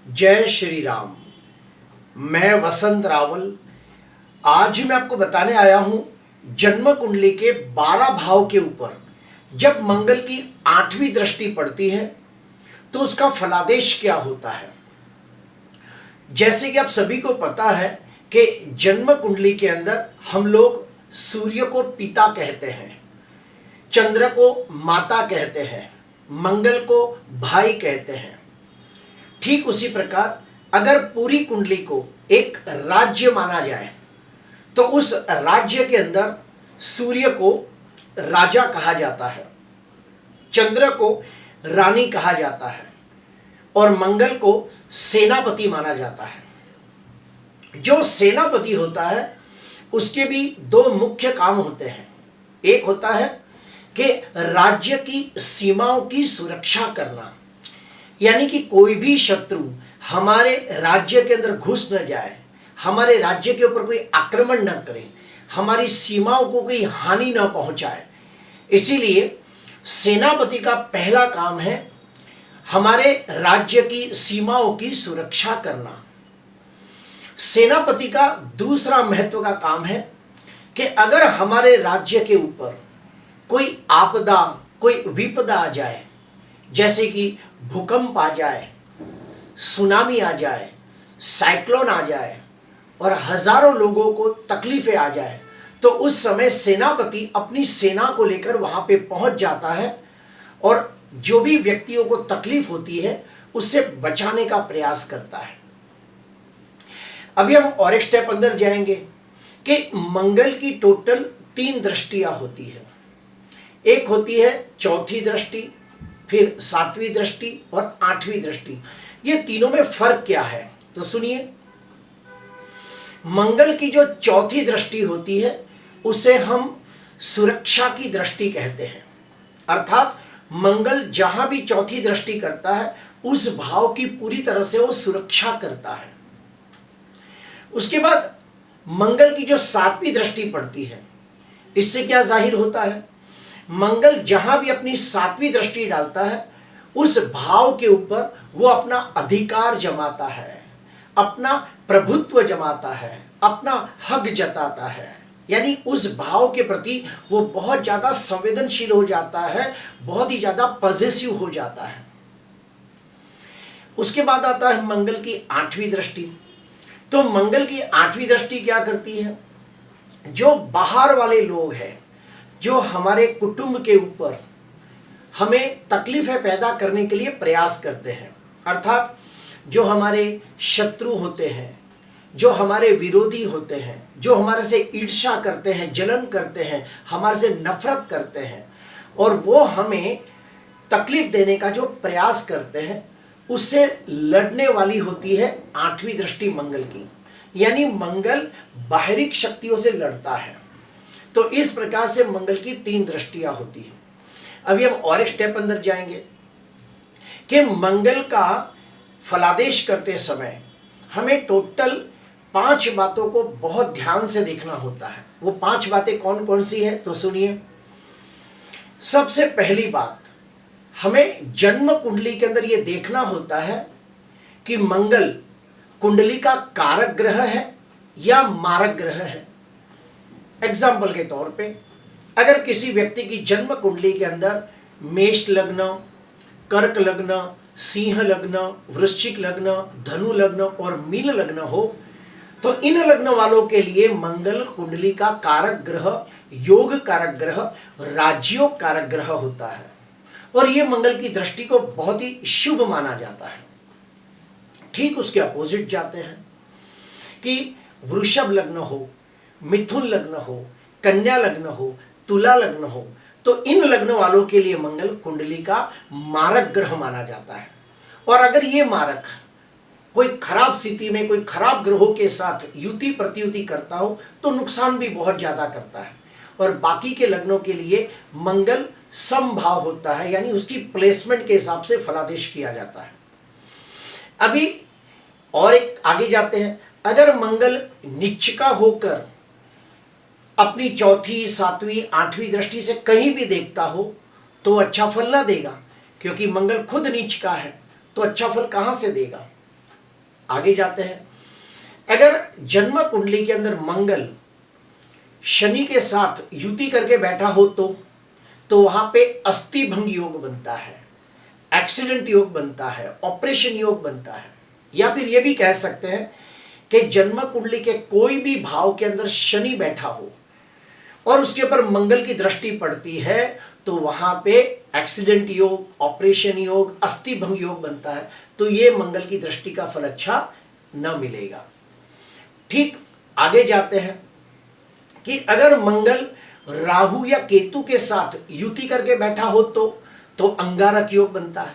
जय श्री राम। मैं वसंत रावल। आज मैं आपको बताने आया हूं जन्म कुंडली के 12 भाव के ऊपर जब मंगल की 8वीं दृष्टि पड़ती है तो उसका फलादेश क्या होता है। जैसे कि आप सभी को पता है कि जन्म कुंडली के अंदर हम लोग सूर्य को पिता कहते हैं, चंद्र को माता कहते हैं, मंगल को भाई कहते हैं। ठीक उसी प्रकार अगर पूरी कुंडली को एक राज्य माना जाए तो उस राज्य के अंदर सूर्य को राजा कहा जाता है, चंद्र को रानी कहा जाता है और मंगल को सेनापति माना जाता है। जो सेनापति होता है उसके भी दो मुख्य काम होते हैं। एक होता है कि राज्य की सीमाओं की सुरक्षा करना, यानी कि कोई भी शत्रु हमारे राज्य के अंदर घुस न जाए, हमारे राज्य के ऊपर कोई आक्रमण न करे, हमारी सीमाओं को कोई हानि न पहुंचाए। इसीलिए सेनापति का पहला काम है हमारे राज्य की सीमाओं की सुरक्षा करना। सेनापति का दूसरा महत्व का काम है कि अगर हमारे राज्य के ऊपर कोई आपदा, कोई विपदा आ जाए, जैसे कि भूकंप आ जाए, सुनामी आ जाए, साइक्लोन आ जाए और हजारों लोगों को तकलीफें आ जाए, तो उस समय सेनापति अपनी सेना को लेकर वहां पे पहुंच जाता है और जो भी व्यक्तियों को तकलीफ होती है उससे बचाने का प्रयास करता है। अभी हम और एक स्टेप अंदर जाएंगे कि मंगल की टोटल 3 दृष्टियां होती है। एक होती है चौथी दृष्टि, फिर 7वीं दृष्टि और 8वीं दृष्टि। ये तीनों में फर्क क्या है तो सुनिए। मंगल की जो चौथी दृष्टि होती है उसे हम सुरक्षा की दृष्टि कहते हैं। अर्थात मंगल जहां भी चौथी दृष्टि करता है उस भाव की पूरी तरह से वो सुरक्षा करता है। उसके बाद मंगल की जो 7वीं दृष्टि पड़ती है, इससे क्या जाहिर होता है, मंगल जहां भी अपनी 7वीं दृष्टि डालता है उस भाव के ऊपर वो अपना अधिकार जमाता है, अपना प्रभुत्व जमाता है, अपना हक जताता है। यानी उस भाव के प्रति वो बहुत ज्यादा संवेदनशील हो जाता है, बहुत ही ज्यादा पॉजिटिव हो जाता है। उसके बाद आता है मंगल की 8वीं दृष्टि। तो मंगल की 8वीं दृष्टि क्या करती है, जो बाहर वाले लोग हैं, जो हमारे कुटुंब के ऊपर हमें तकलीफें पैदा करने के लिए प्रयास करते हैं, अर्थात जो हमारे शत्रु होते हैं, जो हमारे विरोधी होते हैं, जो हमारे से ईर्ष्या करते हैं, जलन करते हैं, हमारे से नफरत करते हैं और वो हमें तकलीफ देने का जो प्रयास करते हैं, उससे लड़ने वाली होती है 8वीं दृष्टि मंगल की। यानी मंगल बाहरी शक्तियों से लड़ता है। तो इस प्रकार से मंगल की 3 दृष्टियां होती है। अभी हम और एक स्टेप अंदर जाएंगे कि मंगल का फलादेश करते समय हमें टोटल 5 बातों को बहुत ध्यान से देखना होता है। वो 5 बातें कौन कौन सी है तो सुनिए। सबसे पहली बात, हमें जन्म कुंडली के अंदर यह देखना होता है कि मंगल कुंडली का कारक ग्रह है या मारक ग्रह है। एग्जाम्पल के तौर पे अगर किसी व्यक्ति की जन्म कुंडली के अंदर मेष लग्न, कर्क लग्न, सिंह लग्न, वृश्चिक लग्न, धनु लग्न और मीन लग्न हो तो इन लग्न वालों के लिए मंगल कुंडली का कारक ग्रह, योग कारक ग्रह, राजयोग कारक ग्रह होता है और ये मंगल की दृष्टि को बहुत ही शुभ माना जाता है। ठीक उसके अपोजिट जाते हैं कि वृषभ लग्न हो, मिथुन लग्न हो, कन्या लग्न हो, तुला लग्न हो, तो इन लग्न वालों के लिए मंगल कुंडली का मारक ग्रह माना जाता है। और अगर ये मारक कोई खराब स्थिति में कोई खराब ग्रहों के साथ युति प्रतियुति करता हो तो नुकसान भी बहुत ज्यादा करता है। और बाकी के लग्नों के लिए मंगल समभाव होता है, यानी उसकी प्लेसमेंट के हिसाब से फलादेश किया जाता है। अभी और एक आगे जाते हैं। अगर मंगल नीच का होकर अपनी चौथी, 7वीं, 8वीं दृष्टि से कहीं भी देखता हो तो अच्छा फल ना देगा, क्योंकि मंगल खुद नीच का है तो अच्छा फल कहां से देगा। आगे जाते हैं। अगर जन्म कुंडली के अंदर मंगल शनि के साथ युति करके बैठा हो तो वहां पे अस्थि भंग योग बनता है, एक्सीडेंट योग बनता है, ऑपरेशन योग बनता है। या फिर यह भी कह सकते हैं कि जन्म कुंडली के कोई भी भाव के अंदर शनि बैठा हो और उसके ऊपर मंगल की दृष्टि पड़ती है तो वहां पे एक्सीडेंट योग, ऑपरेशन योग, अस्थि भंग योग बनता है। तो ये मंगल की दृष्टि का फल अच्छा न मिलेगा। ठीक, आगे जाते हैं कि अगर मंगल राहु या केतु के साथ युति करके बैठा हो तो अंगारक योग बनता है।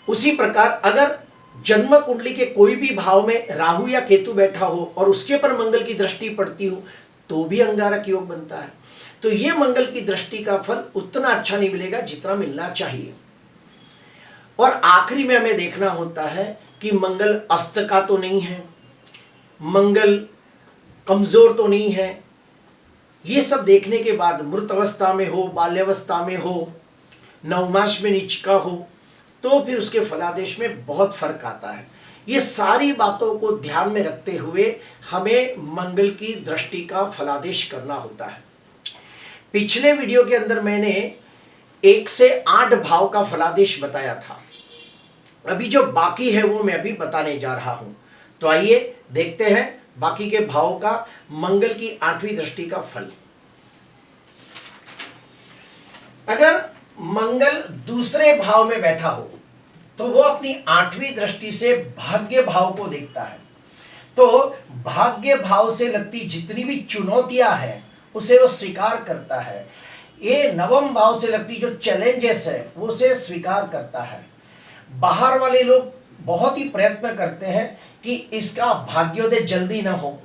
उसी प्रकार अगर जन्म कुंडली के कोई भी भाव में राहु या केतु बैठा हो और उसके पर मंगल की दृष्टि पड़ती हो तो भी अंगारक योग बनता है। तो ये मंगल की दृष्टि का फल उतना अच्छा नहीं मिलेगा जितना मिलना चाहिए। और आखिरी में हमें देखना होता है कि मंगल अस्त का तो नहीं है, मंगल कमजोर तो नहीं है। ये सब देखने के बाद मृत अवस्था में हो, बाल्यावस्था में हो, नवमास में नीच का हो, तो फिर उसके फलादेश में बहुत फर्क आता है। ये सारी बातों को ध्यान में रखते हुए हमें मंगल की दृष्टि का फलादेश करना होता है। पिछले वीडियो के अंदर मैंने 1 से 8 भाव का फलादेश बताया था। अभी जो बाकी है वो मैं अभी बताने जा रहा हूं। तो आइए देखते हैं बाकी के भावों का मंगल की 8वीं दृष्टि का फल। अगर मंगल दूसरे भाव में बैठा हो तो वो अपनी 8वीं दृष्टि से भाग्य भाव को देखता है। तो भाग्य भाव से लगती जितनी भी चुनौतियां हैं उसे वो स्वीकार करता है। ये नवम भाव से लगती जो चैलेंजेस है वो उसे स्वीकार करता है। बाहर वाले लोग बहुत ही प्रयत्न करते हैं कि इसका भाग्योदय जल्दी ना हो।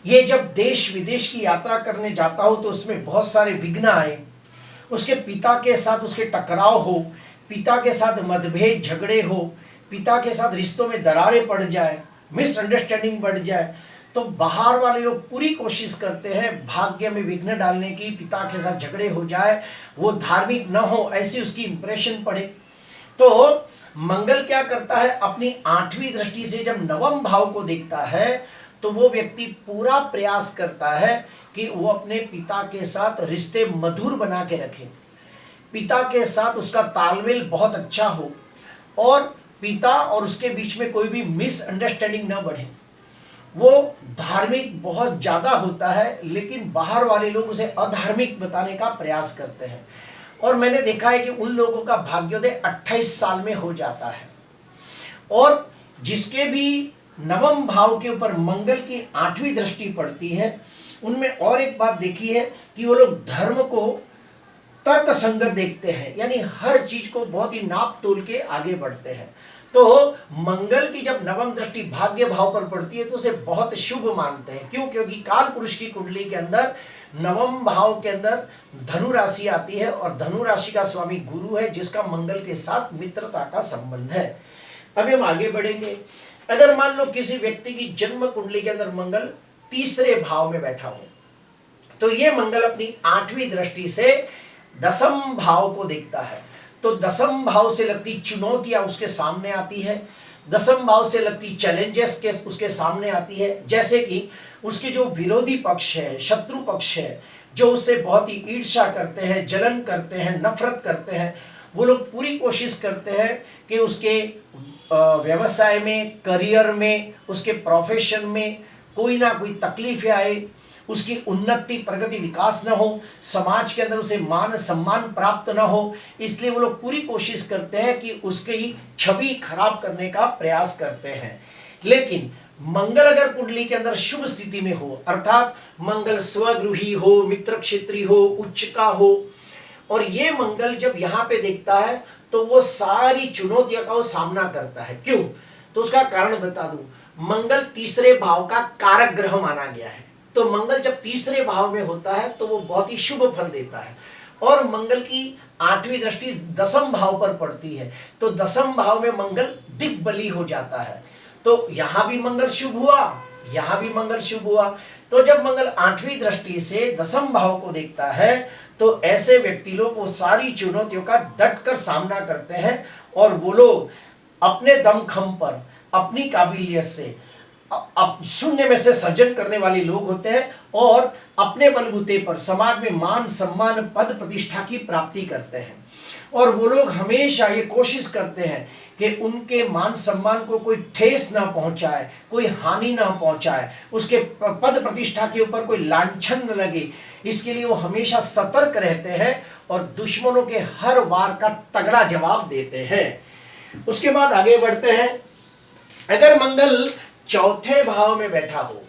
ये जब देश विदेश की यात्रा करने जाता हो तो उसमें बहुत सारे विघ्न आए, उसके पिता के साथ उसके टकराव हो, पिता के साथ मतभेद झगड़े हो, पिता के साथ रिश्तों में दरारें पड़ जाए, मिसअंडरस्टैंडिंग बढ़ जाए, तो बाहर वाले लोग पूरी कोशिश करते हैं भाग्य में विघ्न डालने की, पिता के साथ झगड़े हो जाए, वो धार्मिक न हो ऐसी उसकी इंप्रेशन पड़े। तो मंगल क्या करता है, अपनी 8वीं दृष्टि से जब नवम भाव को देखता है तो वो व्यक्ति पूरा प्रयास करता है कि वो अपने पिता के साथ रिश्ते मधुर बना के रखे, पिता के साथ उसका तालमेल बहुत अच्छा हो और पिता और उसके बीच में कोई भी मिसअंडरस्टैंडिंग न बढ़े। वो धार्मिक बहुत ज्यादा होता है लेकिन बाहर वाले लोग उसे अधार्मिक बताने का प्रयास करते हैं और मैंने देखा है कि उन लोगों का भाग्योदय 28 साल में हो जाता है। और जिसके भी नवम भाव के ऊपर मंगल की 8वीं दृष्टि पड़ती है उनमें और एक बात देखी है कि वो लोग धर्म को तर्क संगत देखते हैं, यानी हर चीज को बहुत ही नाप तोल के आगे बढ़ते हैं। तो मंगल की जब नवम दृष्टि भाग्य भाव पर पड़ती है तो उसे बहुत शुभ मानते हैं। क्यों? क्योंकि काल पुरुष की कुंडली के अंदर नवम भाव के अंदर धनु राशि आती है और धनु राशि का स्वामी गुरु है जिसका मंगल के साथ मित्रता का संबंध है। अभी हम आगे बढ़ेंगे। अगर मान लो किसी व्यक्ति की जन्म कुंडली के अंदर मंगल तीसरे भाव में बैठा हो तो ये मंगल अपनी 8वीं दृष्टि से 10म भाव को देखता है। तो 10म भाव से लगती चुनौतियां उसके सामने आती है, 10म भाव से लगती चैलेंजेस के उसके सामने आती है। जैसे कि उसके जो विरोधी पक्ष है, शत्रु पक्ष है, जो उससे बहुत ही ईर्ष्या करते हैं, जलन करते हैं, नफरत करते हैं, वो लोग पूरी कोशिश करते हैं कि उसके व्यवसाय में, करियर में, उसके प्रोफेशन में कोई ना कोई तकलीफें आए, उसकी उन्नति, प्रगति, विकास न हो, समाज के अंदर उसे मान सम्मान प्राप्त न हो। इसलिए वो लोग पूरी कोशिश करते हैं कि उसकी ही छवि खराब करने का प्रयास करते हैं। लेकिन मंगल अगर कुंडली के अंदर शुभ स्थिति में हो, अर्थात मंगल स्वगृही हो, मित्र क्षेत्री हो, उच्च का हो, और ये मंगल जब यहाँ पे देखता है तो वो सारी चुनौतियों का वो सामना करता है। क्यों? तो उसका कारण बता दूं। मंगल तीसरे भाव का कारक ग्रह माना गया है। तो मंगल जब तीसरे भाव में होता है तो वो बहुत ही शुभ फल देता है और मंगल की 8वीं दृष्टि 10म भाव पर पड़ती है तो 10म भाव में मंगल दिग्बली हो जाता है। तो यहां भी मंगल शुभ हुआ, यहां भी मंगल शुभ हुआ। तो जब मंगल 8वीं दृष्टि से 10म भाव को देखता है तो ऐसे व्यक्ति लोग वो सारी चुनौतियों का डट कर सामना करते हैं और वो लोग अपने दमखम पर अपनी काबिलियत से अब शून्य में से सृजन करने वाले लोग होते हैं और अपने बलबूते पर समाज में मान सम्मान पद प्रतिष्ठा की प्राप्ति करते हैं। और वो लोग हमेशा ये कोशिश करते हैं कि उनके मान सम्मान को कोई ठेस ना पहुंचाए, कोई हानि ना पहुंचाए, उसके पद प्रतिष्ठा के ऊपर कोई लांछन न लगे। इसके लिए वो हमेशा सतर्क रहते हैं और दुश्मनों के हर वार का तगड़ा जवाब देते हैं। उसके बाद आगे बढ़ते हैं। अगर मंगल चौथे भाव में बैठा हो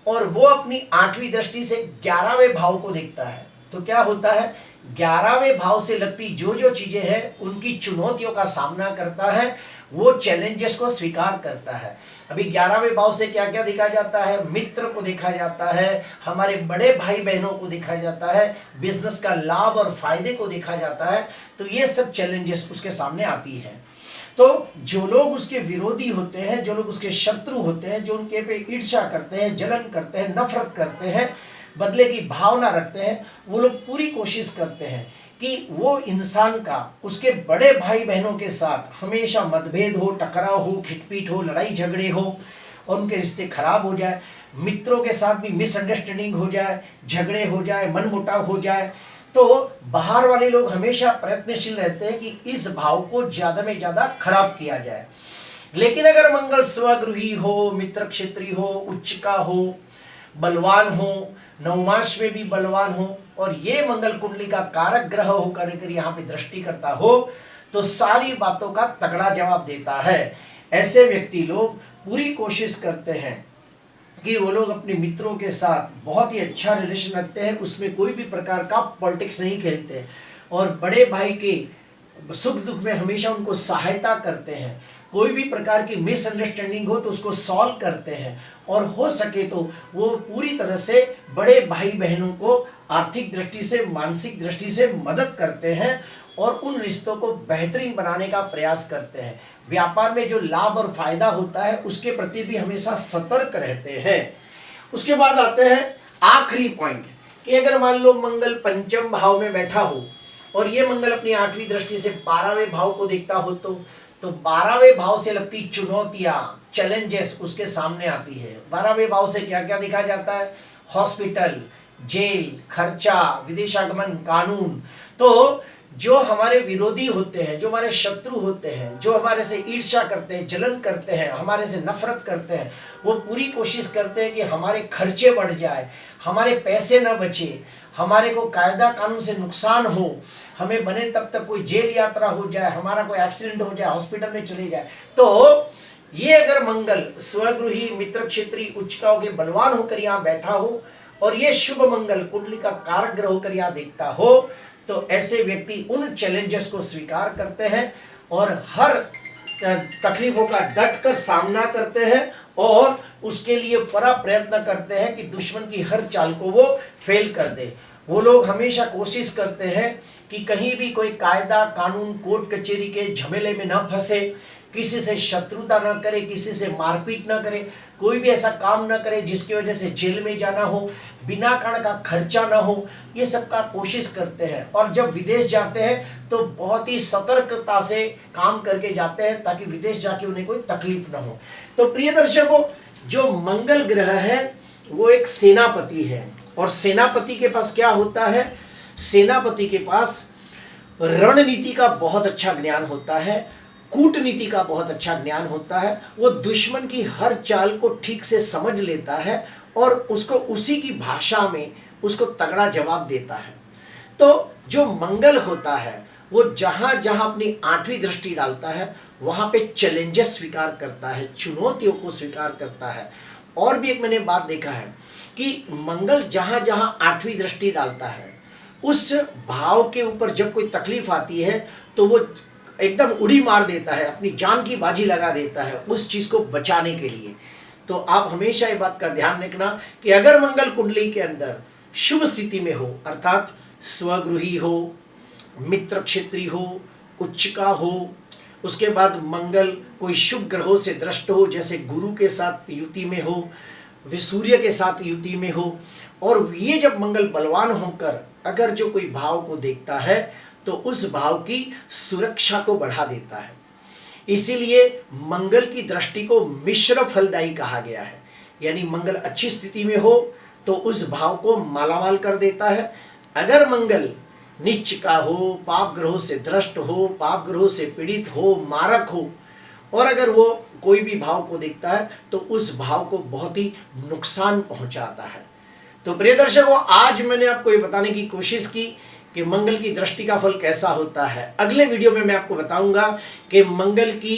और वो अपनी 8वीं दृष्टि से 11वें भाव को देखता है तो क्या होता है, 11वें भाव से लगती जो जो चीजें हैं उनकी चुनौतियों का सामना करता है, वो चैलेंजेस को स्वीकार करता है। अभी 11वें भाव से क्या क्या देखा जाता है, मित्र को देखा जाता है, हमारे बड़े भाई बहनों को देखा जाता है, बिजनेस का लाभ और फायदे को देखा जाता है। तो ये सब चैलेंजेस उसके सामने आती है। तो जो लोग उसके विरोधी होते हैं, जो लोग उसके शत्रु होते हैं, जो उनके पे ईर्ष्या करते हैं, जलन करते हैं, नफरत करते हैं, बदले की भावना रखते हैं, वो लोग पूरी कोशिश करते हैं कि वो इंसान का उसके बड़े भाई बहनों के साथ हमेशा मतभेद हो, टकराव हो, खिटपीट हो, लड़ाई झगड़े हो और उनके रिश्ते खराब हो जाए, मित्रों के साथ भी मिसअंडरस्टैंडिंग हो जाए, झगड़े हो जाए, मनमुटाव हो जाए। तो बाहर वाले लोग हमेशा प्रयत्नशील रहते हैं कि इस भाव को ज्यादा में ज्यादा खराब किया जाए। लेकिन अगर मंगल स्वगृही हो, मित्र क्षेत्री हो, उच्च का हो, बलवान हो, नवमांश में भी बलवान हो और ये मंगल कुंडली का कारक ग्रह होकर यहाँ पे दृष्टि करता हो तो सारी बातों का तगड़ा जवाब देता है। ऐसे व्यक्ति लोग पूरी कोशिश करते हैं कि वो लोग अपने मित्रों के साथ बहुत ही अच्छा रिलेशन रखते हैं, उसमें कोई भी प्रकार का पॉलिटिक्स नहीं खेलते और बड़े भाई के सुख दुख में हमेशा उनको सहायता करते हैं। कोई भी प्रकार की मिसअंडरस्टैंडिंग हो तो उसको सॉल्व करते हैं और हो सके तो वो पूरी तरह से बड़े भाई बहनों को आर्थिक दृष्टि से, मानसिक दृष्टि से मदद करते हैं और उन रिश्तों को बेहतरीन बनाने का प्रयास करते हैं। व्यापार में जो लाभ और फायदा होता है उसके प्रति भी हमेशा सतर्क रहते हैं। उसके बाद आते हैं आखिरी पॉइंट कि अगर मान लो मंगल पंचम भाव में बैठा हो और ये मंगल अपनी 8वीं दृष्टि से 12वें भाव को देखता हो तो 12वें भाव से लगती चुनौतियां, चैलेंजेस उसके सामने आती है। 12वें भाव से क्या क्या देखा जाता है, हॉस्पिटल, जेल, खर्चा, विदेशागमन, कानून। तो जो हमारे विरोधी होते हैं, जो हमारे शत्रु होते हैं, जो हमारे से ईर्ष्या करते हैं, जलन करते हैं, हमारे से नफरत करते हैं, वो पूरी कोशिश करते हैं कि हमारे खर्चे बढ़ जाए, हमारे पैसे न बचे, हमारे को कायदा कानून से नुकसान हो, हमें बने तब तक कोई जेल यात्रा हो जाए, हमारा कोई एक्सीडेंट हो जाए, हॉस्पिटल में चले जाए। तो ये अगर मंगल स्वगृही, मित्र क्षेत्री, उच्चकाओं के बलवान होकर यहाँ बैठा हो और ये शुभ मंगल कुंडली का कारक ग्रह होकर यहाँ देखता हो तो ऐसे व्यक्ति उन चैलेंजेस को स्वीकार करते हैं और हर तकलीफों का डट कर सामना करते हैं और उसके लिए पूरा प्रयत्न करते हैं कि दुश्मन की हर चाल को वो फेल कर दे। वो लोग हमेशा कोशिश करते हैं कि कहीं भी कोई कायदा कानून, कोर्ट कचहरी के झमेले में न फंसे, किसी से शत्रुता न करे, किसी से मारपीट न करे, कोई भी ऐसा काम न करे जिसकी वजह से जेल में जाना हो, बिना कारण का खर्चा न हो, ये सब का कोशिश करते हैं। और जब विदेश जाते हैं तो बहुत ही सतर्कता से काम करके जाते हैं ताकि विदेश जाके उन्हें कोई तकलीफ न हो। तो प्रिय दर्शकों, जो मंगल ग्रह है वो एक सेनापति है और सेनापति के पास क्या होता है, सेनापति के पास रणनीति का बहुत अच्छा ज्ञान होता है, कूटनीति का बहुत अच्छा ज्ञान होता है। वो दुश्मन की हर चाल को ठीक से समझ लेता है और उसको उसी की भाषा में उसको तगड़ा जवाब देता है। तो जो मंगल होता है वो जहां जहां अपनी 8वीं दृष्टि डालता है वहां पे चैलेंजेस स्वीकार करता है, चुनौतियों को स्वीकार करता है। और भी एक मैंने बात देखा है कि मंगल जहां जहां 8वीं दृष्टि डालता है उस भाव के ऊपर जब कोई तकलीफ आती है तो वो एकदम उड़ी मार देता है, अपनी जान की बाजी लगा देता है उस चीज को बचाने के लिए। तो आप हमेशा ये बात का ध्यान रखना कि अगर मंगल कुंडली के अंदर शुभ स्थिति में हो, अर्थात स्वगृही हो, मित्र क्षेत्री हो, उच्चका हो, उसके बाद मंगल कोई शुभ ग्रहों से दृष्ट हो, जैसे गुरु के साथ युति में हो, सूर्य के साथ युति में हो, और ये जब मंगल बलवान होकर अगर जो कोई भाव को देखता है तो उस भाव की सुरक्षा को बढ़ा देता है। इसीलिए मंगल की दृष्टि को मिश्र फलदायी कहा गया है। यानी मंगल अच्छी स्थिति में हो तो उस भाव को मालामाल कर देता है। अगर मंगल नीच का हो, पाप ग्रहों से दृष्ट हो, पाप ग्रहों से पीड़ित हो, मारक हो, और अगर वो कोई भी भाव को देखता है तो उस भाव को बहुत ही नुकसान पहुंचाता है। तो प्रिय दर्शकों, आज मैंने आपको ये बताने की कोशिश की कि मंगल की दृष्टि का फल कैसा होता है। अगले वीडियो में मैं आपको बताऊंगा कि मंगल की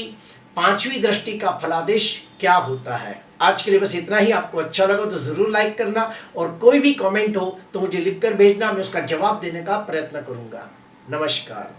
5वीं दृष्टि का फलादेश क्या होता है। आज के लिए बस इतना ही। आपको अच्छा लगा तो जरूर लाइक करना, और कोई भी कमेंट हो तो मुझे लिखकर भेजना, मैं उसका जवाब देने का प्रयत्न करूंगा। नमस्कार।